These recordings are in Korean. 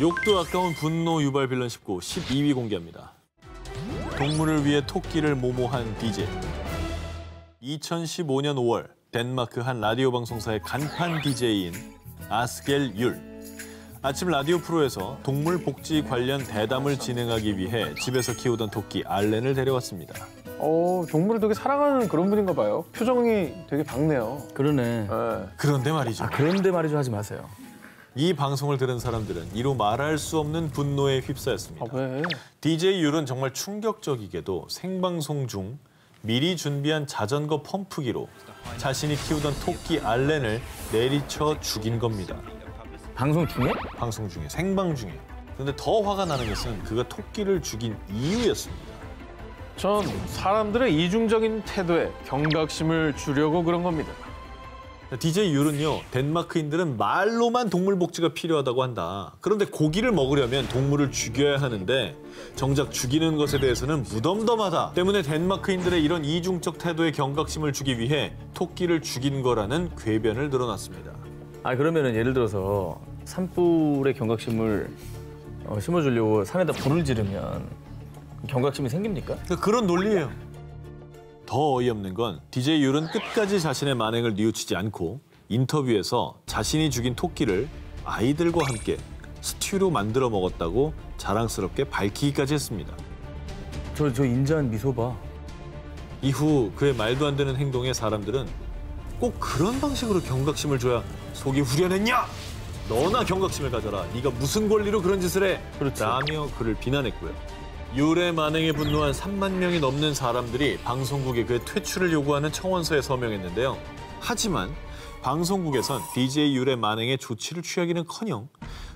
욕도 아까운 분노 유발 빌런 19 12위 공개합니다. 동물을 위해 토끼를 모모한 DJ. 2015년 5월 덴마크 한 라디오 방송사의 간판 DJ인 아스겔 율. 아침 라디오 프로에서 동물 복지 관련 대담을 진행하기 위해 집에서 키우던 토끼 알렌을 데려왔습니다. 동물을 되게 사랑하는 그런 분인가 봐요. 표정이 되게 밝네요. 그러네. 네. 그런데 말이죠. 그런데 말이죠 하지 마세요. 이 방송을 들은 사람들은 이루 말할 수 없는 분노에 휩싸였습니다. 왜? DJ 율은 정말 충격적이게도 생방송 중 미리 준비한 자전거 펌프기로 자신이 키우던 토끼 알렌을 내리쳐 죽인 겁니다. 방송 중에? 방송 중에, 생방 중에. 그런데 더 화가 나는 것은 그가 토끼를 죽인 이유였습니다. 전 사람들의 이중적인 태도에 경각심을 주려고 그런 겁니다. DJ 율은요, 덴마크인들은 말로만 동물 복지가 필요하다고 한다. 그런데 고기를 먹으려면 동물을 죽여야 하는데 정작 죽이는 것에 대해서는 무덤덤하다. 때문에 덴마크인들의 이런 이중적 태도에 경각심을 주기 위해 토끼를 죽인 거라는 궤변을 늘어놨습니다. 그러면은 예를 들어서 산불의 경각심을 심어주려고 산에다 불을 지르면 경각심이 생깁니까? 그런 논리예요. 더 어이없는 건 DJ 율은 끝까지 자신의 만행을 뉘우치지 않고 인터뷰에서 자신이 죽인 토끼를 아이들과 함께 스튜로 만들어 먹었다고 자랑스럽게 밝히기까지 했습니다. 저 인자한 미소 봐. 이후 그의 말도 안 되는 행동에 사람들은 꼭 그런 방식으로 경각심을 줘야 속이 후련했냐? 너나 경각심을 가져라. 네가 무슨 권리로 그런 짓을 해? 그렇죠. 라며 그를 비난했고요. 율의 만행에 분노한 3만 명이 넘는 사람들이 방송국에 그의 퇴출을 요구하는 청원서에 서명했는데요. 하지만 방송국에선 DJ 율의 만행에 조치를 취하기는커녕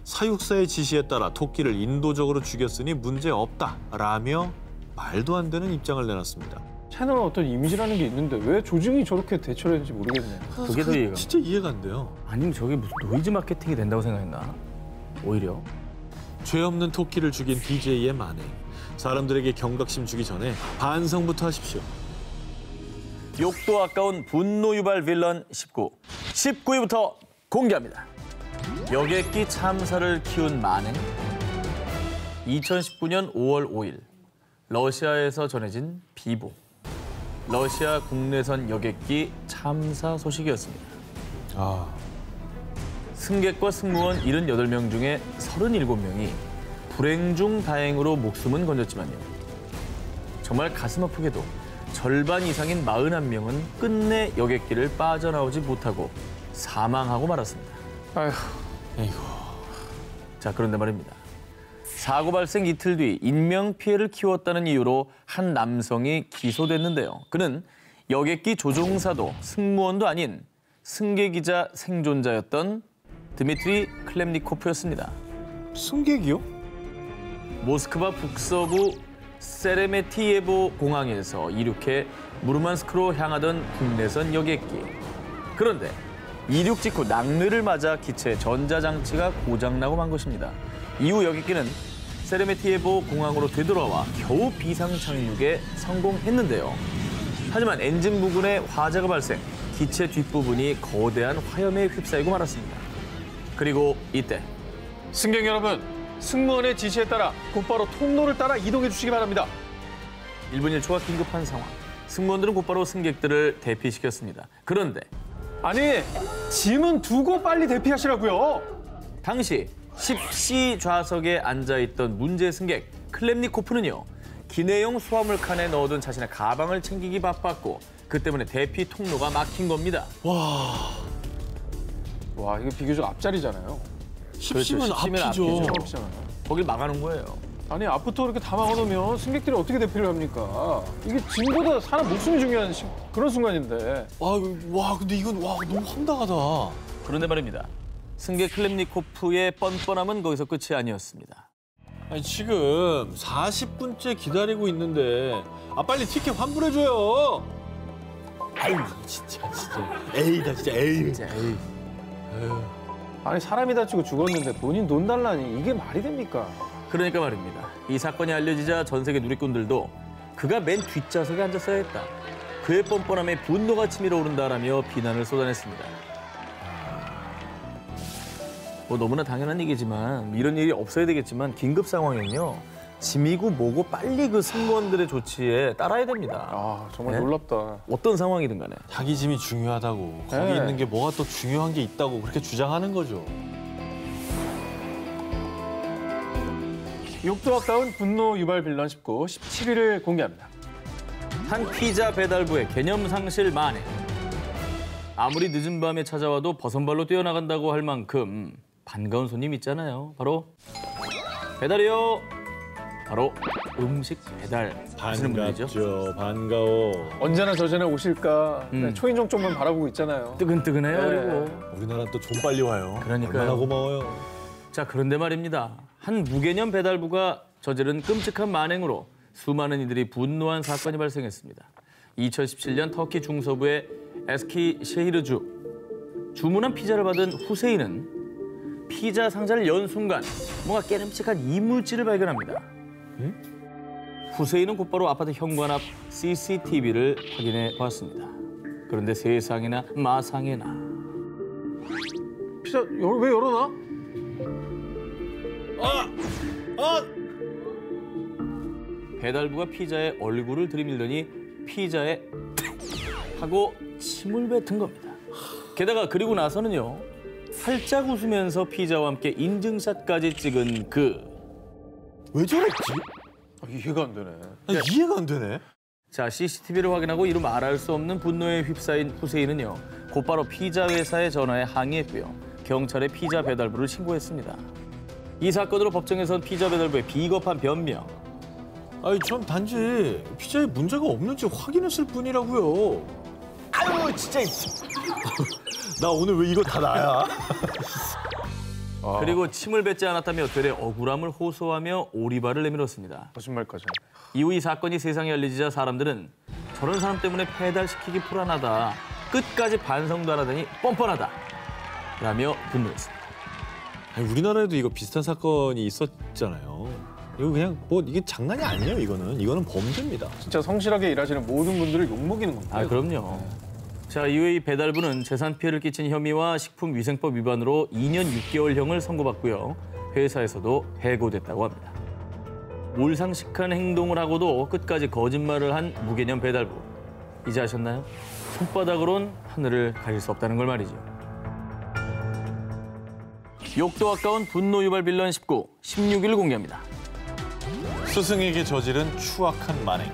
사육사의 지시에 따라 토끼를 인도적으로 죽였으니 문제없다라며 말도 안 되는 입장을 내놨습니다. 채널은 어떤 이미지라는 게 있는데 왜 조직이 저렇게 대처를 했는지 모르겠네요. 그게 더 이해가. 진짜 이해가 안 돼요. 아니면 저게 무슨 노이즈 마케팅이 된다고 생각했나? 오히려. 죄 없는 토끼를 죽인 DJ의 만행. 사람들에게 경각심 주기 전에 반성부터 하십시오. 욕도 아까운 분노 유발 빌런 19. 19위부터 공개합니다. 여객기 참사를 키운 만행. 2019년 5월 5일 러시아에서 전해진 비보. 러시아 국내선 여객기 참사 소식이었습니다. 승객과 승무원 78명 중에 37명이 불행 중 다행으로 목숨은 건졌지만요. 정말 가슴 아프게도 절반 이상인 41명은 끝내 여객기를 빠져나오지 못하고 사망하고 말았습니다. 에이구. 자, 그런데 말입니다. 사고 발생 이틀 뒤 인명피해를 키웠다는 이유로 한 남성이 기소됐는데요. 그는 여객기 조종사도 승무원도 아닌 승객이자 생존자였던 드미트리 클렘니코프였습니다. 승객이요? 모스크바 북서부 세레메티예보 공항에서 이륙해 무르만스크로 향하던 국내선 여객기. 그런데 이륙 직후 낙뢰를 맞아 기체 전자장치가 고장나고 만 것입니다. 이후 여객기는 세레메티예보 공항으로 되돌아와 겨우 비상 착륙에 성공했는데요. 하지만 엔진 부근에 화재가 발생, 기체 뒷부분이 거대한 화염에 휩싸이고 말았습니다. 그리고 이때 승객 여러분, 승무원의 지시에 따라 곧바로 통로를 따라 이동해 주시기 바랍니다. 1분 1초가 긴급한 상황. 승무원들은 곧바로 승객들을 대피시켰습니다. 그런데 아니, 짐은 두고 빨리 대피하시라고요. 당시 10C 좌석에 앉아있던 문제 승객 클렘니코프는요. 기내용 수화물 칸에 넣어둔 자신의 가방을 챙기기 바빴고 그 때문에 대피 통로가 막힌 겁니다. 와, 이거 비교적 앞자리잖아요. 10시면 십시면 앞이죠. 앞이잖아요. 거길 막아놓은 거예요. 아니, 앞부터 이렇게 다 막아놓으면 승객들이 어떻게 대피를 합니까? 이게 짐보다 사람 목숨이 중요한 그런 순간인데. 와, 근데 이건 너무 황당하다. 그런데 말입니다. 승객 클렘니코프의 뻔뻔함은 거기서 끝이 아니었습니다. 아니, 지금 40분째 기다리고 있는데 빨리 티켓 환불해줘요. 아유, 진짜. 에이, 나 진짜 에이. 아니, 사람이 다치고 죽었는데 본인 돈 달라니 이게 말이 됩니까? 그러니까 말입니다. 이 사건이 알려지자 전 세계 누리꾼들도 그가 맨 뒷좌석에 앉았어야 했다. 그의 뻔뻔함에 분노가 치밀어 오른다라며 비난을 쏟아냈습니다. 뭐 너무나 당연한 얘기지만 이런 일이 없어야 되겠지만 긴급 상황에는요. 짐이고 뭐고 빨리 그 승무원들의 조치에 따라야 됩니다. 아, 정말 네? 놀랍다. 어떤 상황이든 간에. 자기 짐이 중요하다고 거기 네. 있는 게 뭐가 또 중요한 게 있다고 그렇게 주장하는 거죠. 욕도 아까운 분노 유발 빌런 19, 17일을 공개합니다. 한 피자 배달부의 개념 상실 만에 아무리 늦은 밤에 찾아와도 버선발로 뛰어나간다고 할 만큼 반가운 손님 있잖아요. 바로 배달이요. 바로 음식 배달 하시는 분들이죠. 반갑죠. 반가워. 언제나 저 전에 오실까 네, 초인종 쪽만 바라보고 있잖아요. 뜨근뜨근해요. 네. 그리고 우리나라 또 좀 빨리 와요. 그러니까요. 얼마나 고마워요. 자, 그런데 말입니다. 한 무개념 배달부가 저지른 끔찍한 만행으로 수많은 이들이 분노한 사건이 발생했습니다. 2017년 터키 중서부의 에스키셰히르주. 주문한 피자를 받은 후세인은 피자 상자를 연 순간 뭔가 깨름칙한 이물질을 발견합니다. 후세인은 곧바로 아파트 현관 앞 CCTV를 확인해 보았습니다. 그런데 세상에나 마상에나. 피자 왜 열어놔? 배달부가 피자에 얼굴을 들이밀더니 피자에 하고 침을 뱉은 겁니다. 게다가 그리고 나서는요. 살짝 웃으면서 피자와 함께 인증샷까지 찍은 왜 저랬지? 아, 이해가 안 되네. 아니, 이해가 안 되네. 자, CCTV를 확인하고 이루 말할 수 없는 분노에 휩싸인 후세인은요. 곧바로 피자 회사에 전화해 항의했고요. 경찰에 피자 배달부를 신고했습니다. 이 사건으로 법정에선 피자 배달부의 비겁한 변명. 아니 전 단지 피자에 문제가 없는지 확인했을 뿐이라고요. 아유 진짜. 나 오늘 왜 이거 다 나야? 그리고 침을 뱉지 않았다며 되레 억울함을 호소하며 오리발을 내밀었습니다. 거짓말까지. 이후 이 사건이 세상에 알려지자 사람들은 저런 사람 때문에 배달시키기 불안하다. 끝까지 반성도 안 하더니 뻔뻔하다. 라며 분노했습니다. 아니, 우리나라에도 이거 비슷한 사건이 있었잖아요. 이거 그냥 뭐 이게 장난이 아니에요. 이거는 범죄입니다. 진짜 성실하게 일하시는 모든 분들을 욕먹이는 겁니다. 아, 그럼요. 자, 이후 이 배달부는 재산 피해를 끼친 혐의와 식품위생법 위반으로 2년 6개월형을 선고받고요. 회사에서도 해고됐다고 합니다. 몰상식한 행동을 하고도 끝까지 거짓말을 한 무개념 배달부. 이제 아셨나요? 손바닥으론 하늘을 가릴 수 없다는 걸 말이죠. 욕도 아까운 분노 유발 빌런 19, 16일 공개합니다. 스승에게 저지른 추악한 만행.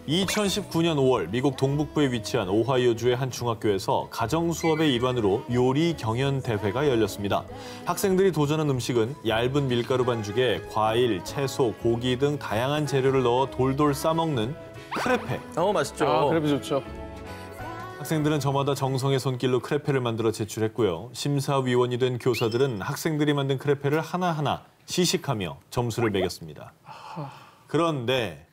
2019년 5월 미국 동북부에 위치한 오하이오주의 한 중학교에서 가정 수업의 일환으로 요리 경연 대회가 열렸습니다. 학생들이 도전한 음식은 얇은 밀가루 반죽에 과일, 채소, 고기 등 다양한 재료를 넣어 돌돌 싸먹는 크레페. 맛있죠. 아, 그래도 좋죠. 학생들은 저마다 정성의 손길로 크레페를 만들어 제출했고요. 심사위원이 된 교사들은 학생들이 만든 크레페를 하나하나 시식하며 점수를 매겼습니다. 그런데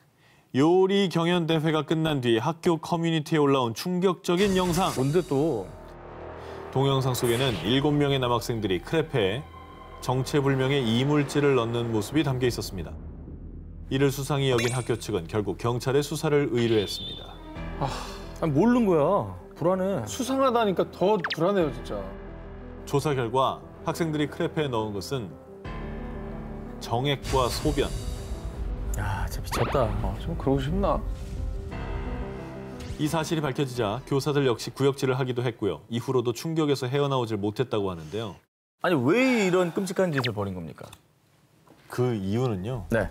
요리 경연 대회가 끝난 뒤 학교 커뮤니티에 올라온 충격적인 영상. 뭔데 또? 동영상 속에는 7명의 남학생들이 크레페에 정체불명의 이물질을 넣는 모습이 담겨 있었습니다. 이를 수상히 여긴 학교 측은 결국 경찰에 수사를 의뢰했습니다. 아니, 모르는 거야. 불안해. 수상하다니까 더 불안해요, 진짜. 조사 결과 학생들이 크레페에 넣은 것은 정액과 소변, 야, 진짜 미쳤다. 좀 그러고 싶나? 이 사실이 밝혀지자 교사들 역시 구역질을 하기도 했고요. 이후로도 충격에서 헤어나오질 못했다고 하는데요. 아니, 왜 이런 끔찍한 짓을 벌인 겁니까? 그 이유는요. 네.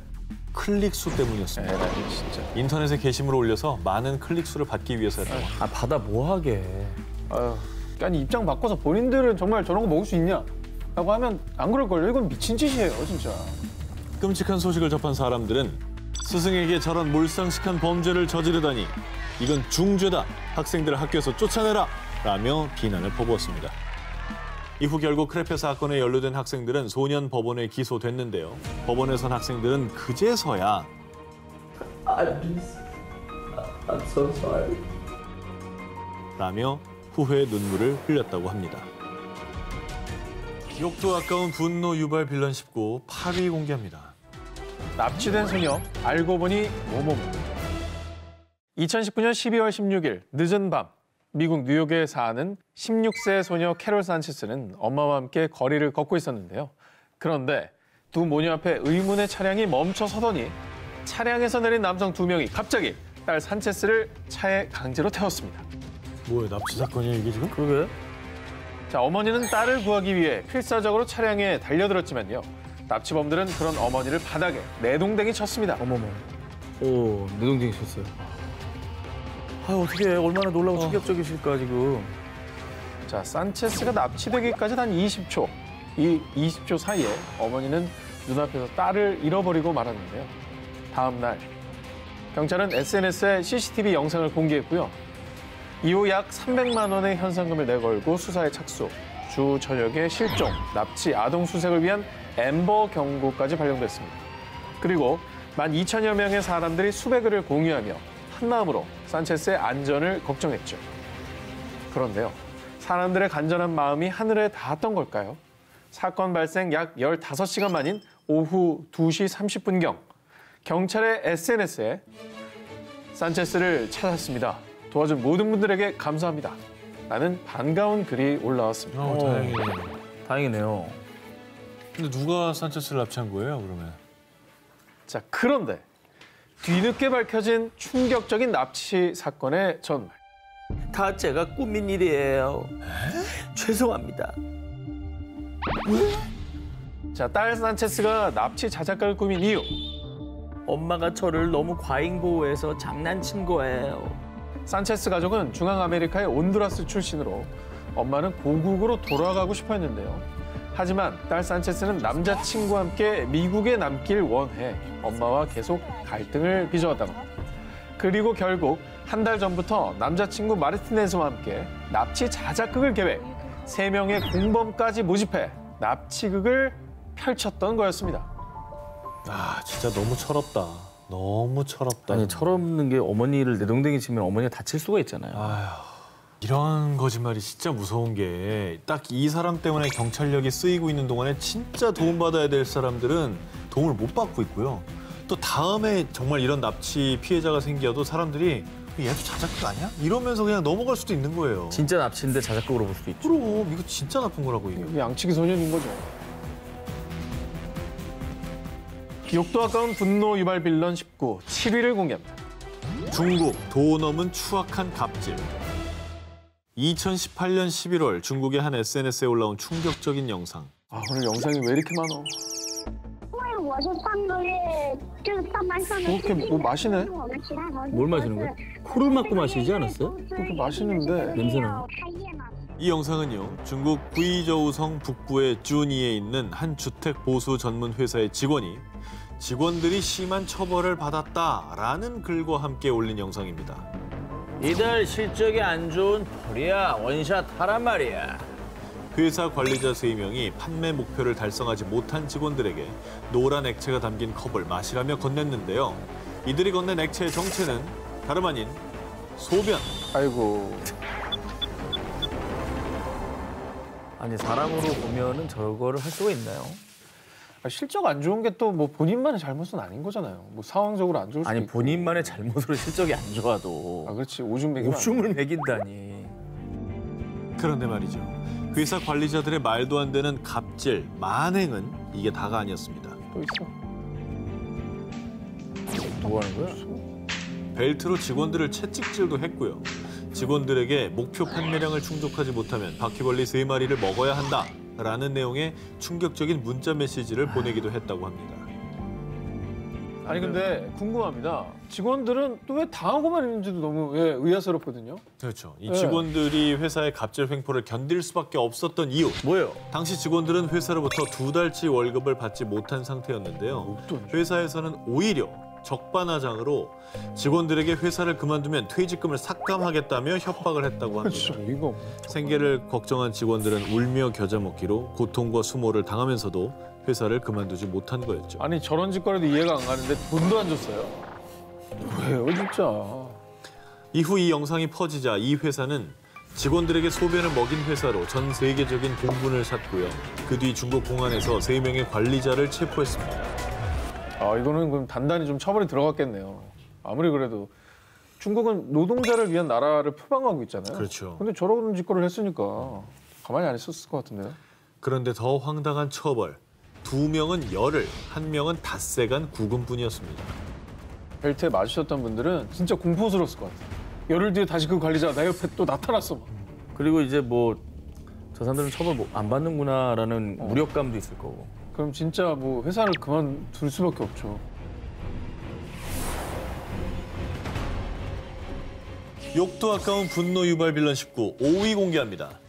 클릭수 때문이었습니다. 에라이, 진짜. 인터넷에 게시물을 올려서 많은 클릭수를 받기 위해서였다고 합니다. 아, 받아 뭐하게. 아유, 아니 입장 바꿔서 본인들은 정말 저런 거 먹을 수 있냐? 라고 하면 안 그럴걸요? 이건 미친 짓이에요, 진짜. 끔찍한 소식을 접한 사람들은 스승에게 저런 몰상식한 범죄를 저지르다니 이건 중죄다. 학생들을 학교에서 쫓아내라. 라며 비난을 퍼부었습니다. 이후 결국 크레페 사건에 연루된 학생들은 소년 법원에 기소됐는데요. 법원에선 학생들은 그제서야 I'm so sorry. 라며 후회의 눈물을 흘렸다고 합니다. 욕도 아까운 분노 유발 빌런 19 8위 공개합니다. 납치된 소녀, 알고 보니 뭐뭐뭐. 2019년 12월 16일 늦은 밤, 미국 뉴욕에 사는 16세 소녀 캐롤 산체스는 엄마와 함께 거리를 걷고 있었는데요. 그런데 두 모녀 앞에 의문의 차량이 멈춰 서더니 차량에서 내린 남성 2명이 갑자기 딸 산체스를 차에 강제로 태웠습니다. 뭐야, 납치 사건이야 이게 지금? 그러게. 자, 어머니는 딸을 구하기 위해 필사적으로 차량에 달려들었지만요. 납치범들은 그런 어머니를 바닥에 내동댕이 쳤습니다. 어머머. 오, 내동댕이 쳤어요. 아, 어떻게 얼마나 놀라고 충격적이실까 지금. 자, 산체스가 납치되기까지 단 20초. 이 20초 사이에 어머니는 눈앞에서 딸을 잃어버리고 말았는데요. 다음 날 경찰은 SNS에 CCTV 영상을 공개했고요. 이후 약 300만 원의 현상금을 내걸고 수사에 착수. 주 저녁에 실종, 납치, 아동 수색을 위한 앰버 경고까지 발령됐습니다. 그리고 12,000여 명의 사람들이 수배글을 공유하며 한마음으로 산체스의 안전을 걱정했죠. 그런데요, 사람들의 간절한 마음이 하늘에 닿았던 걸까요? 사건 발생 약 15시간 만인 오후 2시 30분경 경찰의 SNS에 산체스를 찾았습니다. 도와준 모든 분들에게 감사합니다. 라는 반가운 글이 올라왔습니다. 다행이네. 다행이네요. 근데 누가 산체스를 납치한 거예요, 그러면? 자, 그런데 뒤늦게 밝혀진 충격적인 납치 사건의 전말. 다 제가 꾸민 일이에요. 죄송합니다. 자, 딸 산체스가 납치 자작극을 꾸민 이유. 엄마가 저를 너무 과잉 보호해서 장난친 거예요. 산체스 가족은 중앙아메리카의 온두라스 출신으로 엄마는 고국으로 돌아가고 싶어 했는데요. 하지만 딸 산체스는 남자친구와 함께 미국에 남길 원해 엄마와 계속 갈등을 빚어왔다고 합니다. 그리고 결국 한 달 전부터 남자친구 마르티네즈와 함께 납치 자작극을 계획, 3명의 공범까지 모집해 납치극을 펼쳤던 거였습니다. 아, 진짜 너무 철없다. 너무 철없다. 아니, 철없는 게 어머니를 내동댕이 치면 어머니가 다칠 수가 있잖아요. 아휴, 이런 거짓말이 진짜 무서운 게 딱 이 사람 때문에 경찰력이 쓰이고 있는 동안에 진짜 도움받아야 될 사람들은 도움을 못 받고 있고요. 또 다음에 정말 이런 납치 피해자가 생겨도 사람들이 얘도 자작극 아니야? 이러면서 그냥 넘어갈 수도 있는 거예요. 진짜 납치인데 자작극으로 볼 수도 있죠. 그럼 이거 진짜 나쁜 거라고 이게. 이게 양치기 소년인 거죠. 욕도 아까운 분노 유발 빌런 19, 7위를 공개합니다. 중국 도 넘은 추악한 갑질. 2018년 11월 중국의 한 SNS에 올라온 충격적인 영상. 아, 오늘 영상이 왜 이렇게 많어? 因为我是上个月就是上班上的 이렇게 뭐 마시네? 我们其他同事 뭘 마시는 거야? 코를 막고 마시지 않았어요? 이렇게 마시는데 냄새나요? 开业嘛。 이 영상은요, 중국 구이저우성 북부의 쭈니에 있는 한 주택 보수 전문 회사의 직원이 직원들이 심한 처벌을 받았다라는 글과 함께 올린 영상입니다. 이들 실적이 안 좋은 펄이야. 원샷 하란 말이야. 회사 관리자 3명이 판매 목표를 달성하지 못한 직원들에게 노란 액체가 담긴 컵을 마시라며 건넸는데요. 이들이 건넨 액체의 정체는 다름 아닌 소변. 아이고. 아니, 사람으로 보면은 저거를 할 수가 있나요? 아, 실적 안 좋은 게 또 뭐 본인만의 잘못은 아닌 거잖아요. 뭐 상황적으로 안 좋을 수도 아니, 있고. 본인만의 잘못으로 실적이 안 좋아도 아, 그렇지. 오줌 먹이면 안 오줌을 먹인다니. 그런데 말이죠. 회사 관리자들의 말도 안 되는 갑질, 만행은 이게 다가 아니었습니다. 돼. 또 있어. 뭐 하는 거야? 벨트로 직원들을 채찍질도 했고요. 직원들에게 목표 판매량을 충족하지 못하면 바퀴벌레 3마리를 먹어야 한다라는 내용의 충격적인 문자 메시지를 보내기도 했다고 합니다. 아니 근데 궁금합니다. 직원들은 또 왜 당하고만 있는지도 너무 의아스럽거든요. 그렇죠. 이 네. 직원들이 회사의 갑질 횡포를 견딜 수밖에 없었던 이유. 뭐예요? 당시 직원들은 회사로부터 2달치 월급을 받지 못한 상태였는데요. 회사에서는 오히려 적반하장으로 직원들에게 회사를 그만두면 퇴직금을 삭감하겠다며 협박을 했다고 합니다. 그렇죠. 이거 생계를 걱정한 직원들은 울며 겨자 먹기로 고통과 수모를 당하면서도 회사를 그만두지 못한 거였죠. 아니 저런 짓거리도 이해가 안 가는데 돈도 안 줬어요. 왜요 진짜. 이후 이 영상이 퍼지자 이 회사는 직원들에게 소변을 먹인 회사로 전 세계적인 공분을 샀고요. 그 뒤 중국 공안에서 3명의 관리자를 체포했습니다. 아 이거는 그럼 단단히 좀 처벌이 들어갔겠네요. 아무리 그래도 중국은 노동자를 위한 나라를 표방하고 있잖아요. 그렇죠. 근데 저런 짓거리를 했으니까 가만히 안 있었을 것 같은데요. 그런데 더 황당한 처벌. 2명은 열흘, 1명은 닷새간 구금뿐이었습니다. 벨트에 맞으셨던 분들은 진짜 공포스러웠을 것 같아요. 열흘 뒤에 다시 그 관리자가 내 옆에 또 나타났어. 막. 그리고 이제 뭐 저 사람들은 처벌 안 받는구나라는 무력감도 있을 거고. 그럼 진짜 뭐 회사를 그만둘 수밖에 없죠. 욕도 아까운 분노 유발 빌런 19, 5위 공개합니다.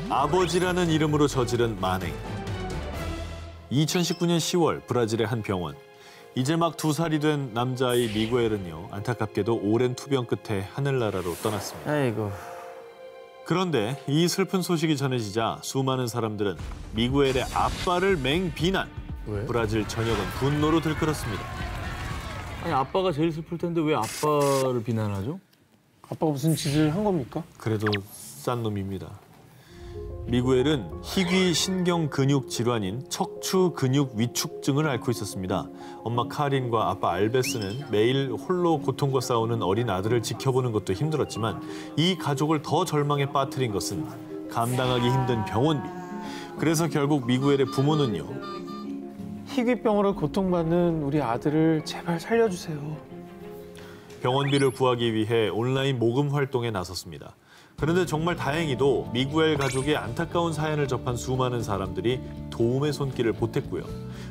아버지라는 이름으로 저지른 만행. 2019년 10월 브라질의 한 병원. 이제 막 2살이 된 남자아이 미구엘은요. 안타깝게도 오랜 투병 끝에 하늘나라로 떠났습니다. 아이고. 그런데 이 슬픈 소식이 전해지자 수많은 사람들은 미구엘의 아빠를 맹비난. 왜? 브라질 전역은 분노로 들끓었습니다. 아니 아빠가 제일 슬플 텐데 왜 아빠를 비난하죠? 아빠가 무슨 짓을 한 겁니까? 그래도 싼 놈입니다. 미구엘은 희귀 신경근육 질환인 척추 근육 위축증을 앓고 있었습니다. 엄마 카린과 아빠 알베스는 매일 홀로 고통과 싸우는 어린 아들을 지켜보는 것도 힘들었지만 이 가족을 더 절망에 빠뜨린 것은 감당하기 힘든 병원비. 그래서 결국 미구엘의 부모는요. 희귀병으로 고통받는 우리 아들을 제발 살려주세요. 병원비를 구하기 위해 온라인 모금 활동에 나섰습니다. 그런데 정말 다행히도 미구엘 가족의 안타까운 사연을 접한 수많은 사람들이 도움의 손길을 보탰고요.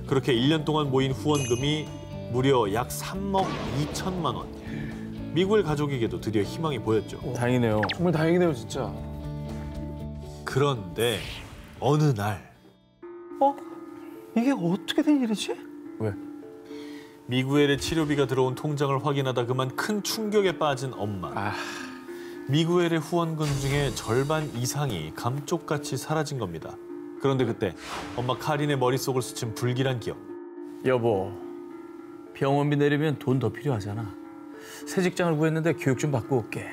그렇게 1년 동안 모인 후원금이 무려 약 3억 2천만 원. 미구엘 가족에게도 드디어 희망이 보였죠. 다행이네요. 정말 다행이네요, 진짜. 그런데 어느 날 이게 어떻게 된 일이지? 왜? 미구엘의 치료비가 들어온 통장을 확인하다 그만 큰 충격에 빠진 엄마. 미구엘의 후원금 중에 절반 이상이 감쪽같이 사라진 겁니다. 그런데 그때 엄마 카린의 머릿속을 스친 불길한 기억. 여보, 병원비 내리면 돈 더 필요하잖아. 새 직장을 구했는데 교육 좀 받고 올게.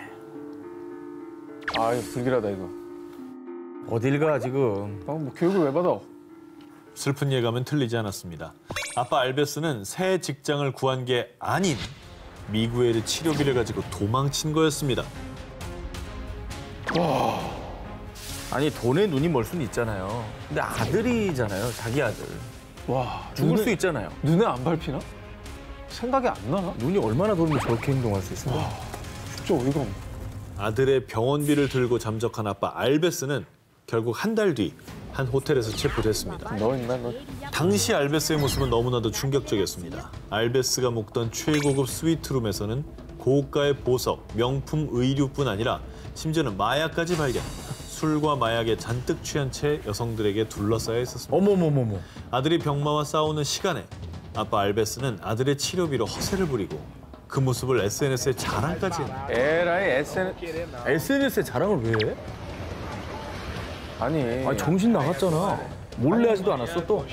아, 이거 불길하다, 이거. 어딜 가 지금. 뭐 교육을 왜 받아? 슬픈 예감은 틀리지 않았습니다. 아빠 알베스는 새 직장을 구한 게 아닌 미구엘의 치료비를 가지고 도망친 거였습니다. 아니 돈에 눈이 멀 수는 있잖아요. 근데 아들이잖아요, 자기 아들. 와, 죽을 수 있잖아요. 눈에 안 밟히나? 생각이 안 나나? 눈이 얼마나 더우면 저렇게 행동할 수 있을까? 진짜 어이가 없네. 아들의 병원비를 들고 잠적한 아빠 알베스는 결국 한 달 뒤 한 호텔에서 체포됐습니다. 너. 당시 알베스의 모습은 너무나도 충격적이었습니다. 알베스가 묵던 최고급 스위트룸에서는 고가의 보석, 명품 의류뿐 아니라 심지어는 마약까지 발견. 술과 마약에 잔뜩 취한 채 여성들에게 둘러싸여 있었습니다. 어머머머머. 아들이 병마와 싸우는 시간에 아빠 알베스는 아들의 치료비로 허세를 부리고 그 모습을 SNS에 자랑까지 했네요. 에라이 SNS에 자랑을 왜 해? 아니 정신 나갔잖아. 몰래 하지도 않았어 또.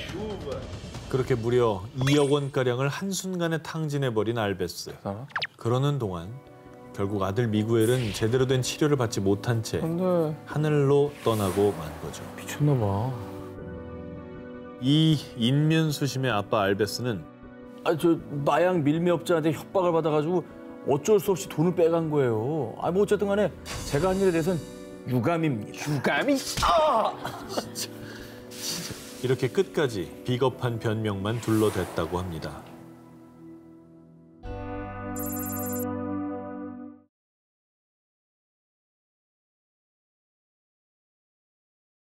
그렇게 무려 2억 원가량을 한순간에 탕진해버린 알베스. 그러는 동안 결국 아들 미구엘은 제대로 된 치료를 받지 못한 채 근데 하늘로 떠나고 만 거죠. 미쳤나 봐. 이 인면수심의 아빠 알베스는 저 마약 밀매업자한테 협박을 받아가지고 어쩔 수 없이 돈을 빼간 거예요. 뭐 어쨌든 간에 제가 한 일에 대해서는 유감입니다. 유감이? 이렇게 끝까지 비겁한 변명만 둘러댔다고 합니다.